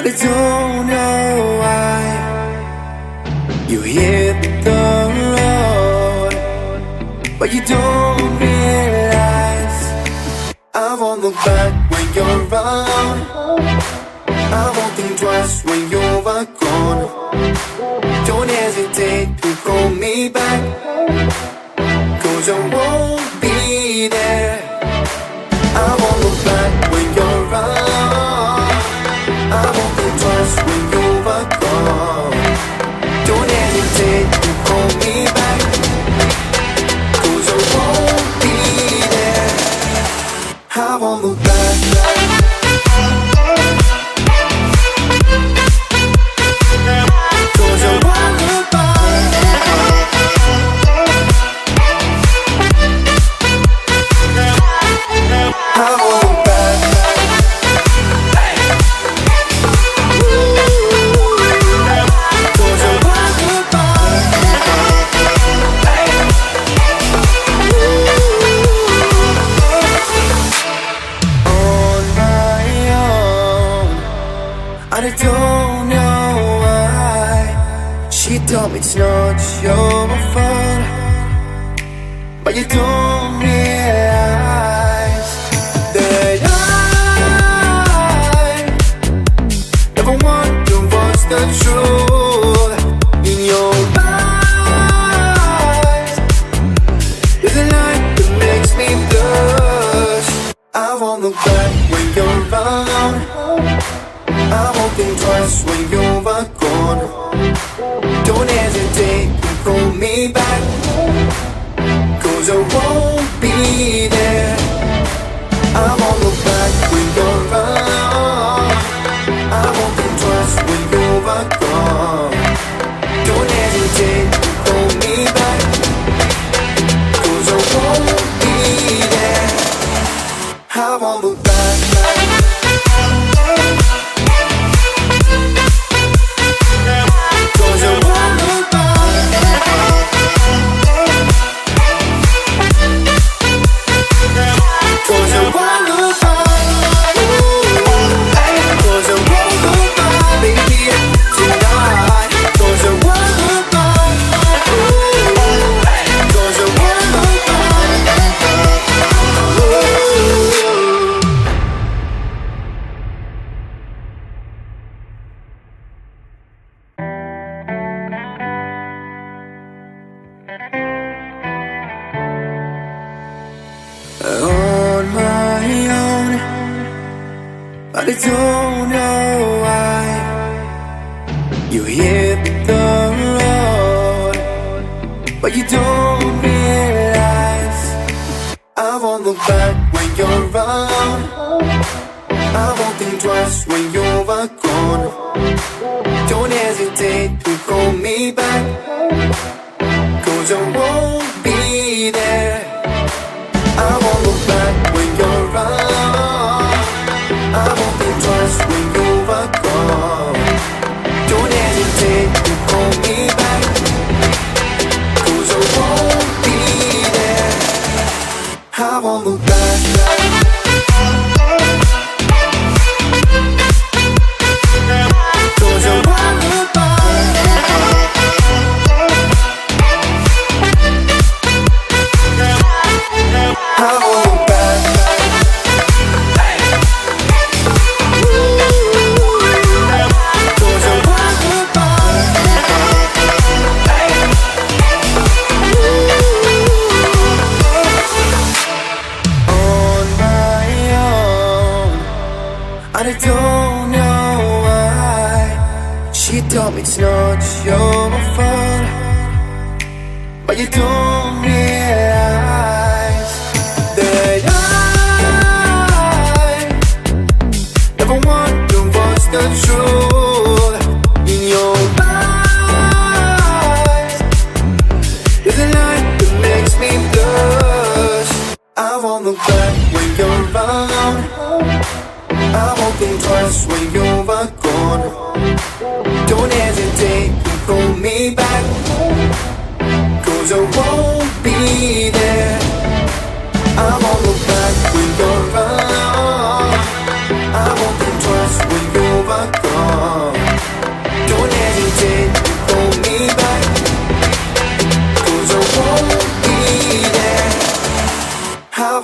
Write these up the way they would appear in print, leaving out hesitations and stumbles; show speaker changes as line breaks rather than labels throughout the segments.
but I don't know why. You hit the road, but you don't realize I won't look back when you're around. I won't think twice when you're gone. Don't hesitate to call me back, 'cause I won't be there. I won't look back when you're around. I won't think twice when you're gone. Don't hesitate to call me back, 'cause I won't be there. I won't look back. I don't know why. She told me it's not your fault, but you don't realize that I never wonder what's the truth in your eyes. There's a light that makes me blush. I won't look back when you're around. I won't think twice when you're gone. Don't hesitate to call me back, 'cause I won't be there. I won't look back when you're around. I won't think twice when you're gone. Don't hesitate to call me back, 'cause I won't be there. I won't look back. On my own, but I don't know why. You hit the road, but you don't realize I won't look back when you're around. I won't think twice when you're gone. Don't hesitate to call me back, 'cause I won't be there. I won't look back when you're around. I won't think twice when you're gone. Don't hesitate to call me back, 'cause I won't be there. I won't look back. I don't know why. She told me it's not your fault, but you don't realize that I never wonder what's the truth in your eyes. There's a light that makes me blush. I won't look back when you're around. I won't think twice when you're gone. Don't hesitate to call me back, 'cause I won't be there. I won't look back when you're around. I won't think twice when you're gone.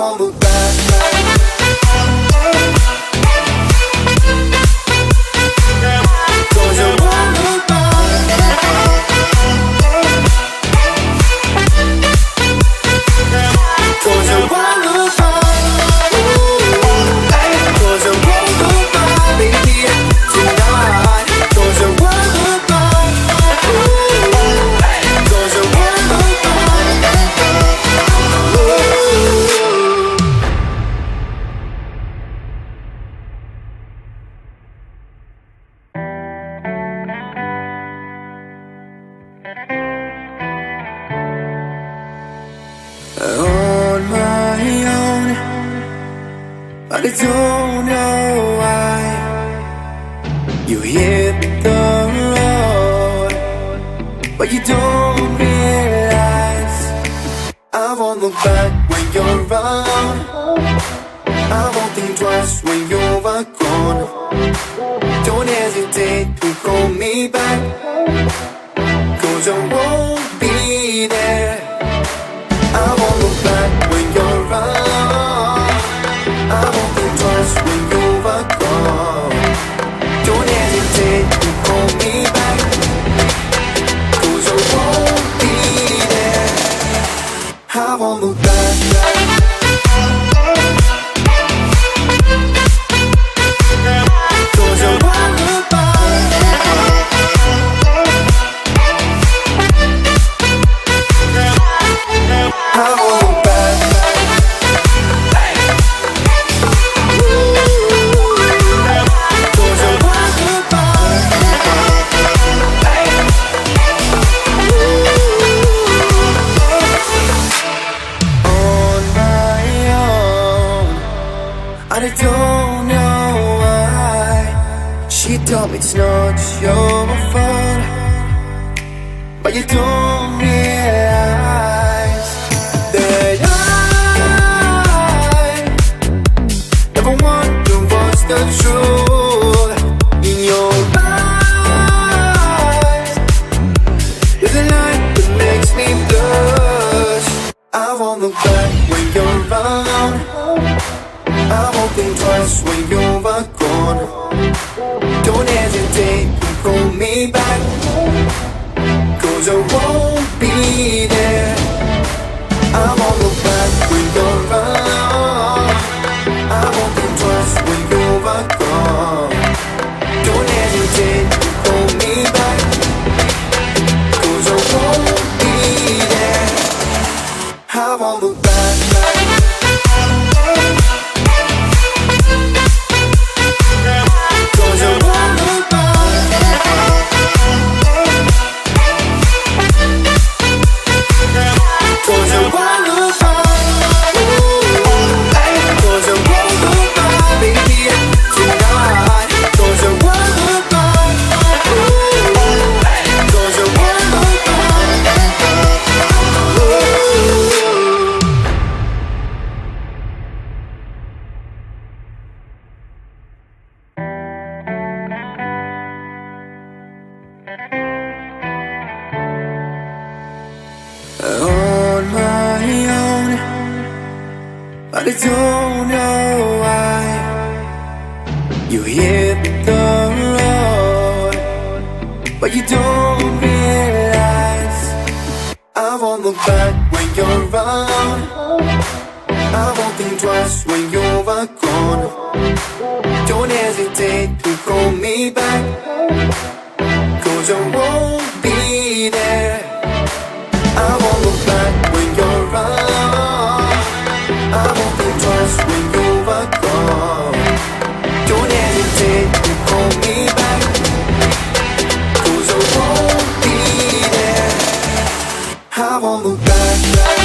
won't look back. Cause I won't look back. Cause I won't look back. Cause I won't look back, baby, tonight. Cause I won't look back. Cause I won't look on my own, but I don't know why. You hit the road, but you don't realize I won't look back when you're around. I won't think twice when you're gone. Don't hesitate to call me back, cause I won't be there. I won't look back when you're around. I won't think twice when you're gone. Don't hesitate to call me back, cause I won't be there. I won't look back. Cause I won't look back. I won't look back. Cause I won't look back. On my own, and I don't know why. She told me it's not your fault, but you don't realize that I never wonder what's the truth in your eyes. There's a light that makes me blush. I won't look back when you're around. I won't think twice when you're gone. Don't hesitate to call me back, cause I won't be there. I won't look back when you're around. I won't think twice when you're gone. Don't hesitate to call me back, cause I won't be there. I won't look back. Cause I won't look back. Cause I won't look back. Cause I won't look back, baby, tonight. Cause I won't look back. Cause I won't look on my own, but I don't know why. You hit the road, but you don't realize I won't look back when you're around. I won't think twice when you're gone. Don't hesitate to call me back, cause I won't be there. I won't look back when you're around. I won't think twice when you're gone. Don't hesitate to call me back, cause I won't be there. I won't look back.